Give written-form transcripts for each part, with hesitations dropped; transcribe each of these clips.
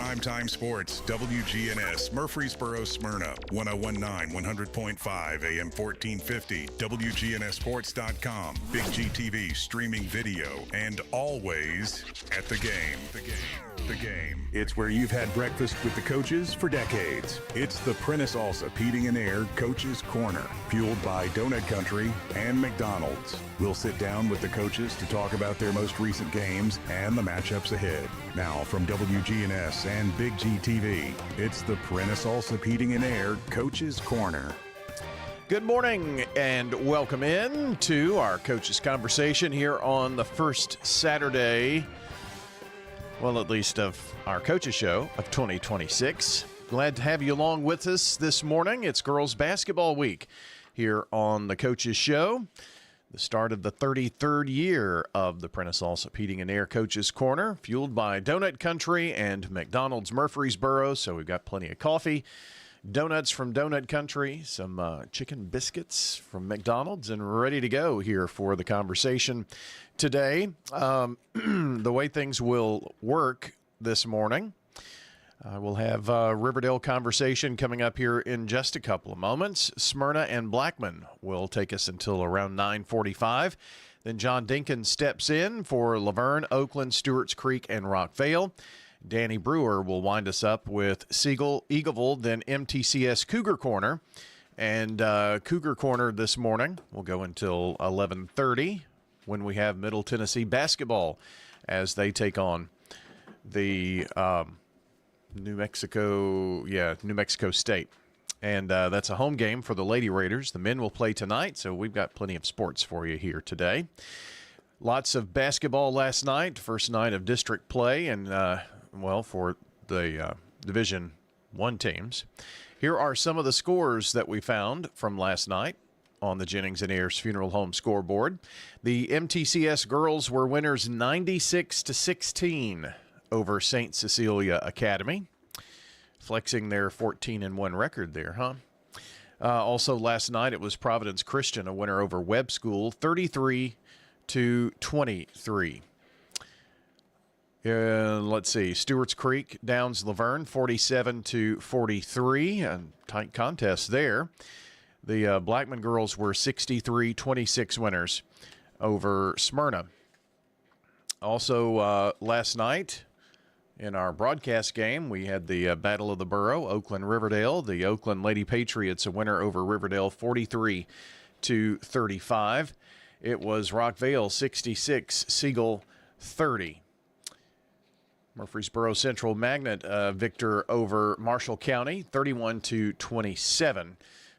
Primetime Sports, WGNS, Murfreesboro, Smyrna, 1019, 100.5, AM 1450, WGNSsports.com, Big G TV, streaming video, and always at the game. The game. It's where you've had breakfast with the coaches for decades. It's the Prentice Allsup Heating and Air Coaches Corner, fueled by Donut Country and McDonald's. We'll sit down with the coaches to talk about their most recent games and the matchups ahead. Now from WGNS and Big G TV, it's the Prentice Allsup Heating and Air Coaches Corner. Good morning and welcome in to our coaches conversation here on the first Saturday, well, at least of our coaches show of 2026. Glad to have you along with us this morning. It's girls basketball week here on the coaches show. The start of the 33rd year of the Prentice Allsup Heating and Air Coaches Corner, fueled by Donut Country and McDonald's Murfreesboro. So we've got plenty of coffee, donuts from Donut Country, some chicken biscuits from McDonald's, and ready to go here for the conversation today. The way things will work this morning, we'll have a Riverdale conversation coming up here in just a couple of moments. Smyrna and Blackman will take us until around 9:45. Then John Dinkins steps in for Laverne, Oakland, Stewart's Creek, and Rockvale. Danny Brewer will wind us up with Siegel, Eagleville, then MTCS Cougar Corner. And Cougar Corner this morning will go until 11:30 when we have Middle Tennessee basketball as they take on the New Mexico State. And that's a home game for the Lady Raiders. The men will play tonight, so we've got plenty of sports for you here today. Lots of basketball last night, first night of district play, and, for the Division I teams. Here are some of the scores that we found from last night on the Jennings and Ayers Funeral Home scoreboard. The MTCS girls were winners 96-16 over St. Cecilia Academy, flexing their 14-1 record there, huh? Also last night it was Providence Christian, a winner over Webb School, 33-23. Let's see, Stewart's Creek downs Laverne, 47-43, and tight contest there. The Blackman girls were 63-26 winners over Smyrna. Also last night in our broadcast game, we had the Battle of the Borough, Oakland-Riverdale. The Oakland Lady Patriots a winner over Riverdale, 43-35. It was Rockvale 66, Siegel 30. Murfreesboro Central Magnet victor over Marshall County, 31-27.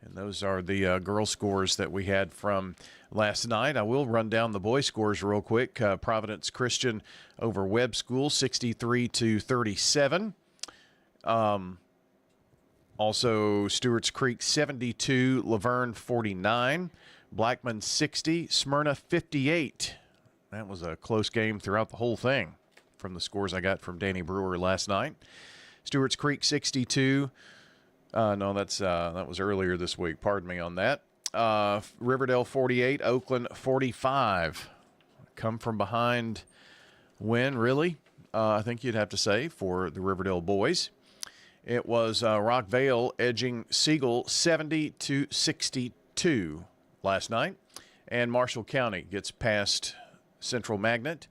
And those are the girl scores that we had from last night. I will run down the boy scores real quick. Providence Christian over Webb School, 63-37. Also, Stewart's Creek, 72, Laverne, 49. Blackman, 60, Smyrna, 58. That was a close game throughout the whole thing from the scores I got from Danny Brewer last night. Stewart's Creek, 62. That was earlier this week. Pardon me on that. Riverdale 48, Oakland 45. Come from behind win, really, I think you'd have to say, for the Riverdale boys. It was Rockvale edging Siegel 70-62 last night. And Marshall County gets past Central Magnet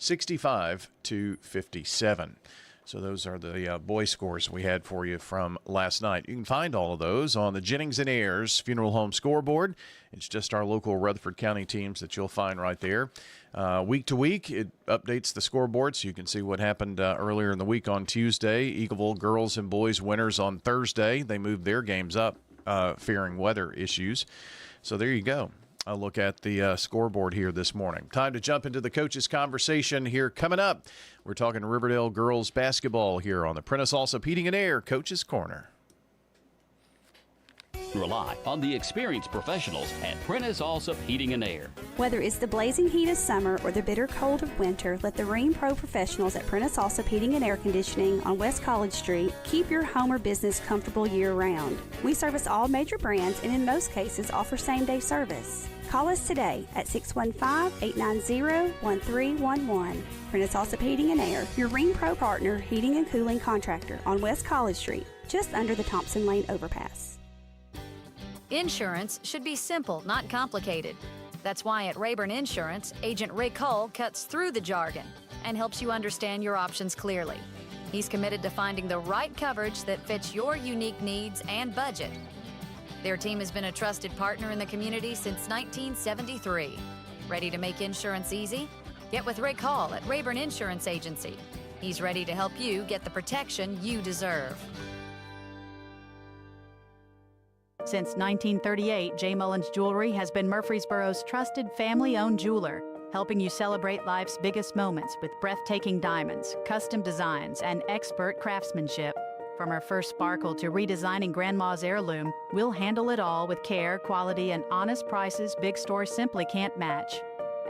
65-57. So those are the boy scores we had for you from last night. You can find all of those on the Jennings and Ayers Funeral Home scoreboard. It's just our local Rutherford County teams that you'll find right there. Week to week, it updates the scoreboard so you can see what happened earlier in the week on Tuesday. Eagleville girls and boys winners on Thursday. They moved their games up, fearing weather issues. So there you go. A look at the scoreboard here this morning. Time to jump into the coaches' conversation here coming up. We're talking Riverdale girls basketball here on the Prentice Allsup Heating and Air Coaches Corner. Rely on the experienced professionals at Prentice Allsup Heating and Air. Whether it's the blazing heat of summer or the bitter cold of winter, let the Rheem Pro professionals at Prentice Allsup Heating and Air Conditioning on West College Street keep your home or business comfortable year-round. We service all major brands and in most cases offer same-day service. Call us today at 615-890-1311. Prentice Allsup Heating and Air, your Ring Pro partner heating and cooling contractor on West College Street, just under the Thompson Lane overpass. Insurance should be simple, not complicated. That's why at Rayburn Insurance, Agent Rick Hull cuts through the jargon and helps you understand your options clearly. He's committed to finding the right coverage that fits your unique needs and budget. Their team has been a trusted partner in the community since 1973. Ready to make insurance easy? Get with Rick Hall at Rayburn Insurance Agency. He's ready to help you get the protection you deserve. Since 1938, J. Mullins Jewelry has been Murfreesboro's trusted family-owned jeweler, helping you celebrate life's biggest moments with breathtaking diamonds, custom designs, and expert craftsmanship. From our first sparkle to redesigning Grandma's heirloom, we'll handle it all with care, quality, and honest prices big stores simply can't match.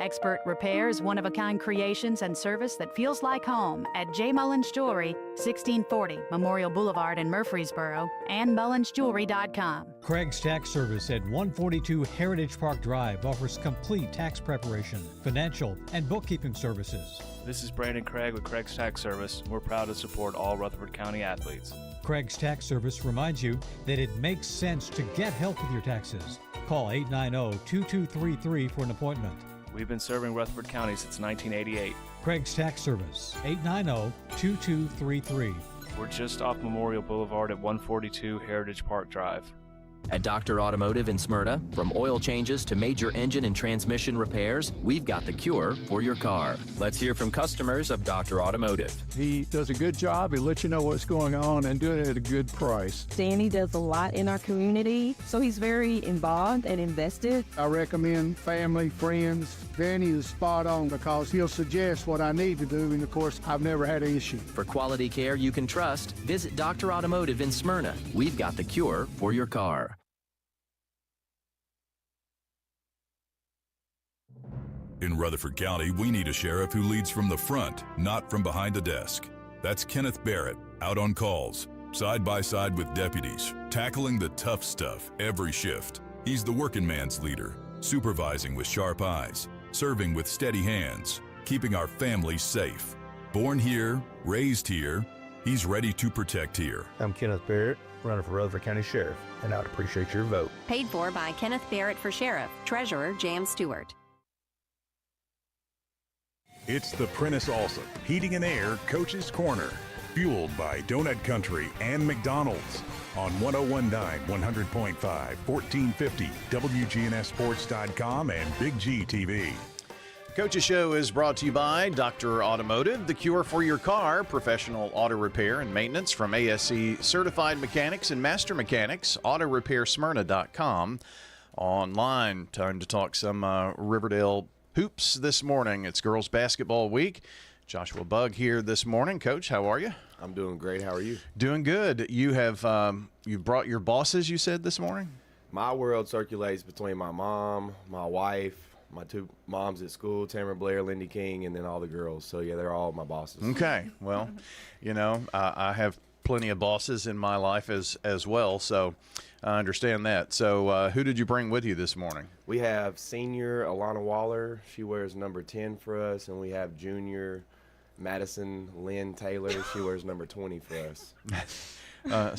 Expert repairs, one-of-a-kind creations, and service that feels like home at J. Mullins Jewelry, 1640 Memorial Boulevard in Murfreesboro, and mullinsjewelry.com. Craig's Tax Service at 142 Heritage Park Drive offers complete tax preparation, financial, and bookkeeping services. This is Brandon Craig with Craig's Tax Service. We're proud to support all Rutherford County athletes. Craig's Tax Service reminds you that it makes sense to get help with your taxes. Call 890-2233 for an appointment. We've been serving Rutherford County since 1988. Craig's Tax Service, 890-2233. We're just off Memorial Boulevard at 142 Heritage Park Drive. At Dr. Automotive in Smyrna, from oil changes to major engine and transmission repairs, we've got the cure for your car. Let's hear from customers of Dr. Automotive. He does a good job. He lets you know what's going on and doing it at a good price. Danny does a lot in our community, so he's very involved and invested. I recommend family, friends. Danny is spot on because he'll suggest what I need to do, and of course, I've never had an issue. For quality care you can trust, visit Dr. Automotive in Smyrna. We've got the cure for your car. In Rutherford County, we need a sheriff who leads from the front, not from behind the desk. That's Kenneth Barrett, out on calls, side by side with deputies, tackling the tough stuff every shift. He's the working man's leader, supervising with sharp eyes, serving with steady hands, keeping our families safe. Born here, raised here, he's ready to protect here. I'm Kenneth Barrett, running for Rutherford County Sheriff, and I'd appreciate your vote. Paid for by Kenneth Barrett for Sheriff, Treasurer Jan Stewart. It's the Prentice Allsup Heating and Air Coach's Corner, fueled by Donut Country and McDonald's on 101.9, 100.5, 1450, wgnssports.com, and Big G TV. Coach's Show is brought to you by Dr. Automotive, the cure for your car, professional auto repair and maintenance from ASE certified mechanics and master mechanics, autorepairsmyrna.com. Online, time to talk some Riverdale hoops this morning. It's girls basketball week. Joshua Bugg here this morning. Coach, how are you? I'm doing great. How are you? Doing good. You have you brought your bosses, you said, this morning? My world circulates between my mom, my wife, my two moms at school, Tamara Blair, Lindy King, and then all the girls. So, yeah, they're all my bosses. Okay. Well, you know, I have plenty of bosses in my life as well, so I understand that. So who did you bring with you this morning? We have senior Alana Waller. She wears number 10 for us, and we have junior Madison Lynn Taylor. She wears number 20 for us.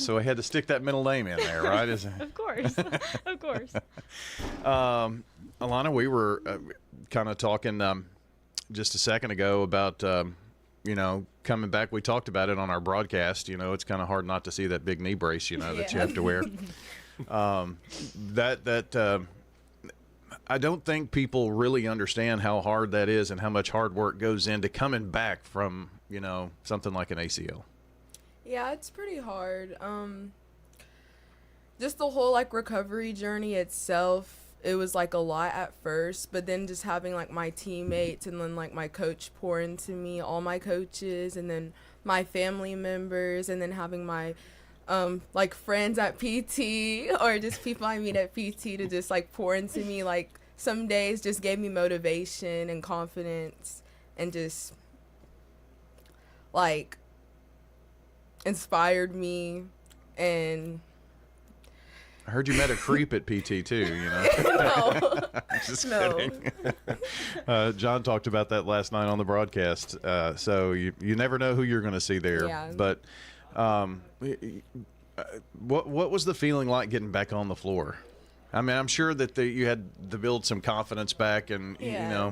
So I had to stick that middle name in there, right? Of course. Of course. Alana, we were kind of talking just a second ago about, you know, coming back. We talked about it on our broadcast. You know, it's kind of hard not to see that big knee brace, you know, that you have to wear. I don't think people really understand how hard that is and how much hard work goes into coming back from, you know, something like an ACL. Yeah, it's pretty hard. Just the whole, like, recovery journey itself, it was, like, a lot at first, but then just having, like, my teammates and then, like, my coach pour into me, all my coaches, and then my family members, and then having my, like, friends at PT or just people I meet at PT to just, like, pour into me, like, some days just gave me motivation and confidence and just, like, inspired me. And I heard you met a creep at PT too, you know. No. Just No. kidding. John talked about that last night on the broadcast. So you never know who you're going to see there. Yeah. But what was the feeling like getting back on the floor? I mean, I'm sure that you had to build some confidence back, and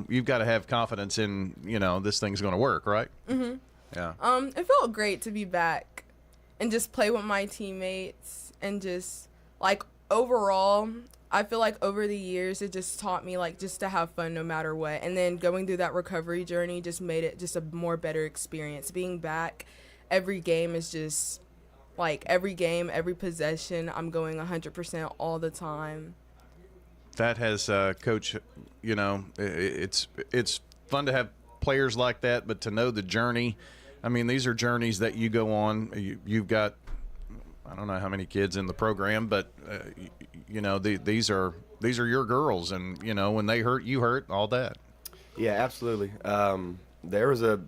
you've got to have confidence in this thing's going to work, right? Mm-hmm. Yeah. It felt great to be back and just play with my teammates, and just like overall, I feel like over the years it just taught me like just to have fun no matter what. And then going through that recovery journey just made it just a more better experience. Being back, every game is just like every game, every possession, I'm going 100% all the time. That has, Coach, it's fun to have players like that, but to know the journey. I mean, these are journeys that you go on. You've got, I don't know how many kids in the program, but these are your girls, and when they hurt, you hurt, all that. Yeah, absolutely. There was a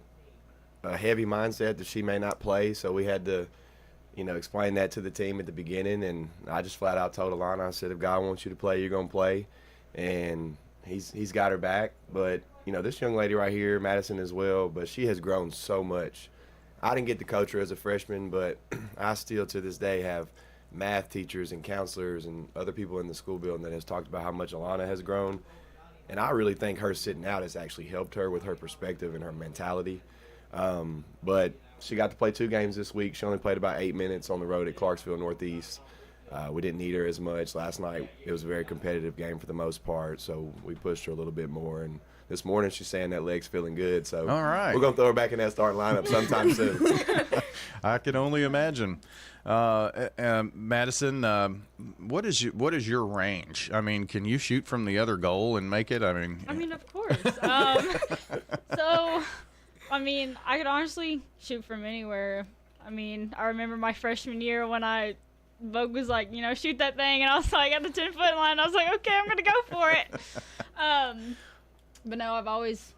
heavy mindset that she may not play, so we had to explain that to the team at the beginning, and I just flat out told Alana, I said, if God wants you to play, you're going to play, and he's got her back. But this young lady right here, Madison as well, but she has grown so much. I didn't get to coach her as a freshman, but I still to this day have math teachers and counselors and other people in the school building that has talked about how much Alana has grown, and I really think her sitting out has actually helped her with her perspective and her mentality. But she got to play 2 games this week. She only played about 8 minutes on the road at Clarksville Northeast. We didn't need her as much. Last night it was a very competitive game for the most part, so we pushed her a little bit more. And this morning she's saying that leg's feeling good, so all right, we're going to throw her back in that starting lineup sometime soon. I can only imagine. Madison, what is your range? I mean, can you shoot from the other goal and make it? I mean, of course. I mean, I could honestly shoot from anywhere. I mean, I remember my freshman year when Vogue was like, shoot that thing, and I was like at the 10-foot line. I was like, okay, I'm gonna go for it. But no, I've always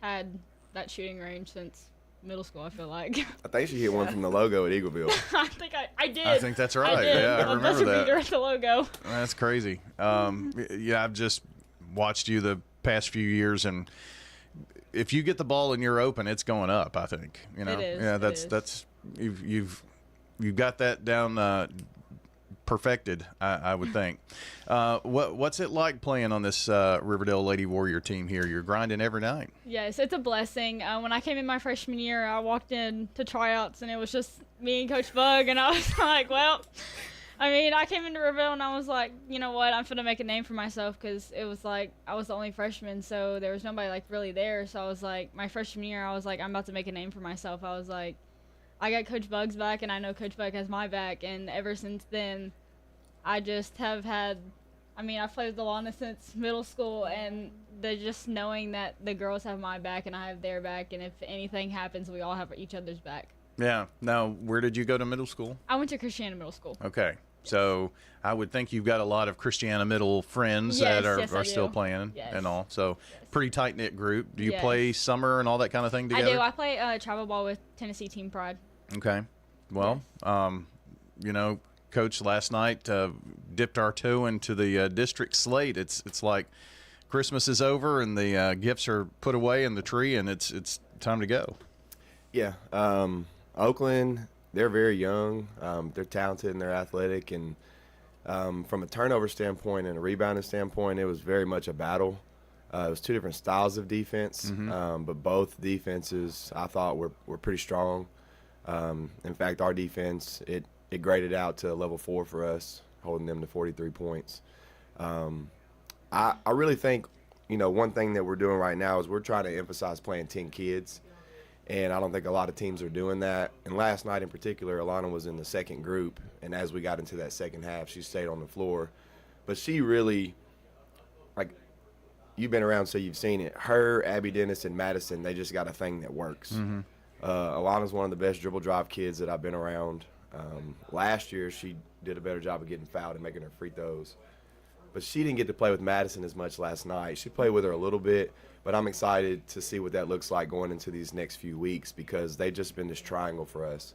had that shooting range since middle school, I feel like. I think she hit one from the logo at Eagleville. I think I did. I think that's right. I did. Yeah, I remember that. Beater at the logo. That's crazy. Yeah, I've just watched you the past few years, and if you get the ball and you're open, it's going up, I think. It is. Yeah, that's you've got that down perfected, I would think. What's it like playing on this Riverdale Lady Warrior team here? You're grinding every night. Yes, it's a blessing. When I came in my freshman year, I walked in to tryouts, and it was just me and Coach Bug, and I was like, well, I mean, I came into Riverdale, and I was like, you know what, I'm going to make a name for myself, because it was like I was the only freshman, so there was nobody like really there. So I was like, my freshman year, I was like, I'm about to make a name for myself. I was like, I got Coach Bug's back, and I know Coach Bug has my back, and ever since then, I just have had, I mean, I've played with Alana since middle school, and just knowing that the girls have my back and I have their back, and if anything happens, we all have each other's back. Yeah. Now, where did you go to middle school? I went to Christiana Middle School. Okay. So I would think you've got a lot of Christiana Middle friends that are still playing and all. So pretty tight-knit group. Do you play summer and all that kind of thing together? I do. I play travel ball with Tennessee Team Pride. Okay. Well, Coach last night dipped our toe into the district slate. It's like Christmas is over and the gifts are put away in the tree, and it's time to go. Yeah. Oakland, they're very young. They're talented and they're athletic. And from a turnover standpoint and a rebounding standpoint, it was very much a battle. It was 2 different styles of defense, but both defenses I thought were pretty strong. In fact, our defense, it graded out to a level 4 for us, holding them to 43 points. I really think, one thing that we're doing right now is we're trying to emphasize playing 10 kids. And I don't think a lot of teams are doing that. And last night in particular, Alana was in the second group. And as we got into that second half, she stayed on the floor. But she really, you've been around so you've seen it. Her, Abby Dennis, and Madison, they just got a thing that works. Alana's one of the best dribble drive kids that I've been around. Last year, she did a better job of getting fouled and making her free throws. But she didn't get to play with Madison as much last night. She played with her a little bit. But I'm excited to see what that looks like going into these next few weeks because they've just been this triangle for us.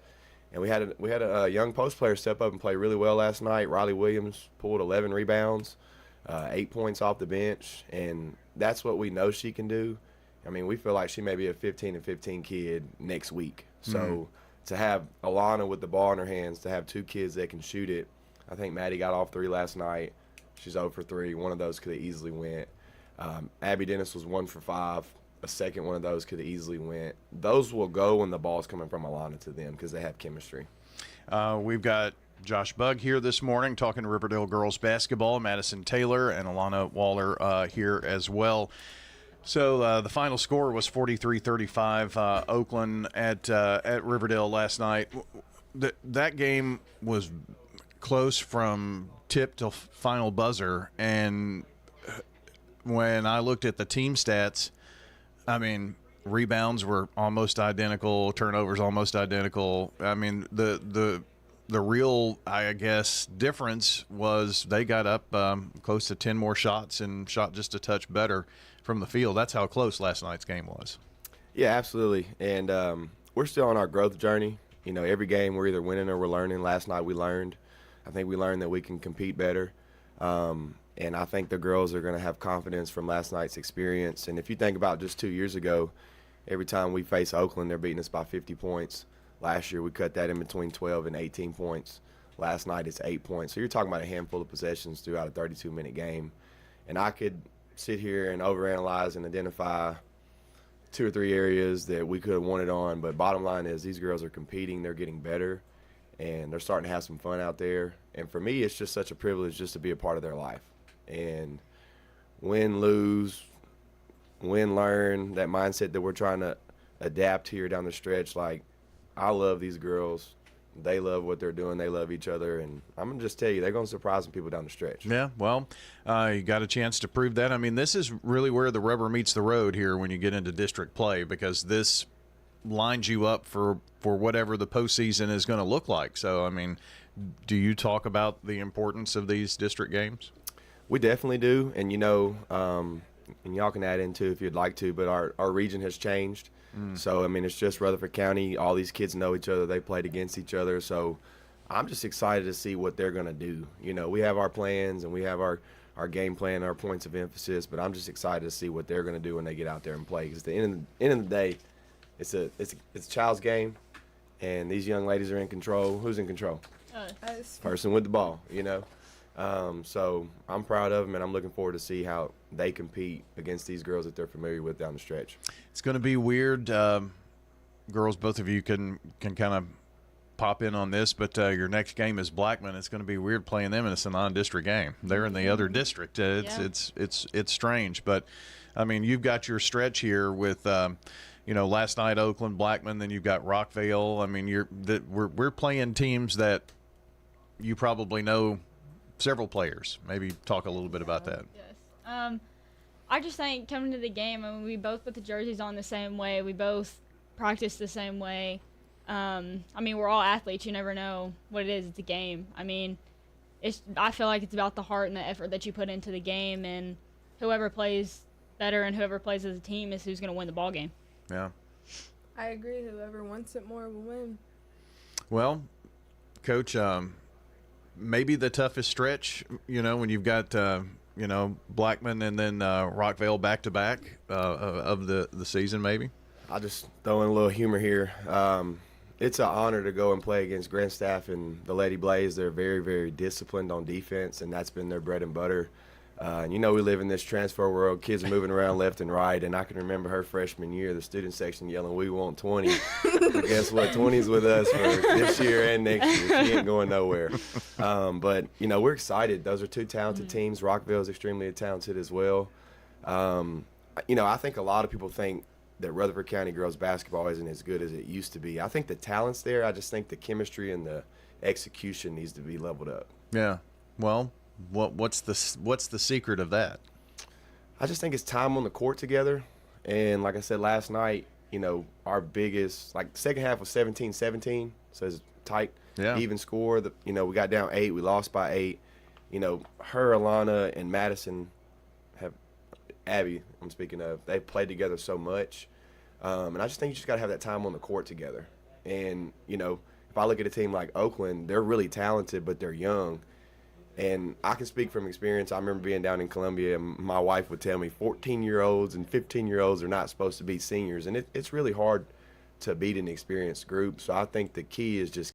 And we had a young post player step up and play really well last night. Riley Williams pulled 11 rebounds. 8 points off the bench, and that's what we know she can do. I mean, we feel like she may be a 15-15 kid next week. So to have Alana with the ball in her hands, to have 2 kids that can shoot it, I think Maddie got off 3 last night. She's 0 for 3. One of those could have easily went. Abby Dennis was 1 for 5. A second one of those could have easily went. Those will go when the ball's coming from Alana to them because they have chemistry. We've got Josh Bugg here this morning talking to Riverdale girls basketball. Madison Taylor and Alana Waller here as well. So the final score was 43-35 Oakland at Riverdale last night. That game was close from tip till final buzzer, and when I looked at the team stats, I mean, rebounds were almost identical, turnovers almost identical. I mean, the real, I guess, difference was they got up close to 10 more shots and shot just a touch better from the field. That's how close last night's game was. Yeah, absolutely. And we're still on our growth journey. You know, every game we're either winning or we're learning. Last night we learned. I think we learned that we can compete better. And I think the girls are going to have confidence from last night's experience. And if you think about just 2 years ago, every time we face Oakland, they're beating us by 50 points. Last year we cut that in between 12 and 18 points. Last night it's 8 points. So you're talking about a handful of possessions throughout a 32-minute game. And I could sit here and overanalyze and identify 2 or 3 areas that we could have won it on. But bottom line is these girls are competing. They're getting better. And they're starting to have some fun out there. And for me, it's just such a privilege just to be a part of their life. And win, lose, win, learn, that mindset that we're trying to adapt here down the stretch. Like, I love these girls. They love what they're doing. They love each other. And I'm going to just tell you, they're going to surprise some people down the stretch. Yeah, well, you got a chance to prove that. I mean, this is really where the rubber meets the road here when you get into district play, because this lines you up for whatever the postseason is going to look like. So, I mean, do you talk about the importance of these district games? We definitely do. And, you know, and y'all can add in too if you'd like to, but our region has changed. So, I mean, it's just Rutherford County. All these kids know each other. They played against each other. So I'm just excited to see what they're going to do. You know, we have our plans and we have our game plan, our points of emphasis, but I'm just excited to see what they're going to do when they get out there and play. Because at the end of the day, it's a child's game, and these young ladies are in control. Who's in control? Us. Person with the ball, you know. So I'm proud of them, and I'm looking forward to see how they compete against these girls that they're familiar with down the stretch. It's going to be weird. Girls, both of you can kind of pop in on this, but your next game is Blackman. It's going to be weird playing them, and it's a non-district game. They're in the other district. It's strange, but I mean, you've got your stretch here with last night Oakland, Blackman, then you've got Rockvale. I mean, we're playing teams that you probably know several players. Maybe talk a little bit about that. Yes. I just think coming to the game, I mean, we both put the jerseys on the same way. We both practice the same way. I mean, we're all athletes. You never know what it is. It's a game. I mean, I feel like it's about the heart and the effort that you put into the game, and whoever plays better and whoever plays as a team is who's going to win the ball game. Yeah. I agree. Whoever wants it more will win. Well, Coach, maybe the toughest stretch, when you've got, Blackman and then Rockvale back-to-back of the season maybe? I'll just throw in a little humor here. It's an honor to go and play against Grandstaff and the Lady Blaze. They're very, very disciplined on defense, and that's been their bread and butter. We live in this transfer world. Kids are moving around left and right, and I can remember her freshman year, the student section yelling, "We want 20." But guess what? 20's with us for this year and next year. She ain't going nowhere. But we're excited. Those are two talented teams. Rockville is extremely talented as well. I think a lot of people think that Rutherford County girls basketball isn't as good as it used to be. I think the talent's there. I just think the chemistry and the execution needs to be leveled up. Yeah. Well, what's the secret of that? I just think it's time on the court together. And like I said last night, our biggest, the second half was 17-17, so it's tight, even score. We got down 8, we lost by 8. Her, Alana, and Madison Abby, I'm speaking of, they played together so much. And I just think you just got to have that time on the court together. And, if I look at a team like Oakland, they're really talented, but they're young. And I can speak from experience. I remember being down in Columbia, and my wife would tell me 14-year-olds and 15-year-olds are not supposed to be seniors. And it's really hard to beat an experienced group. So I think the key is just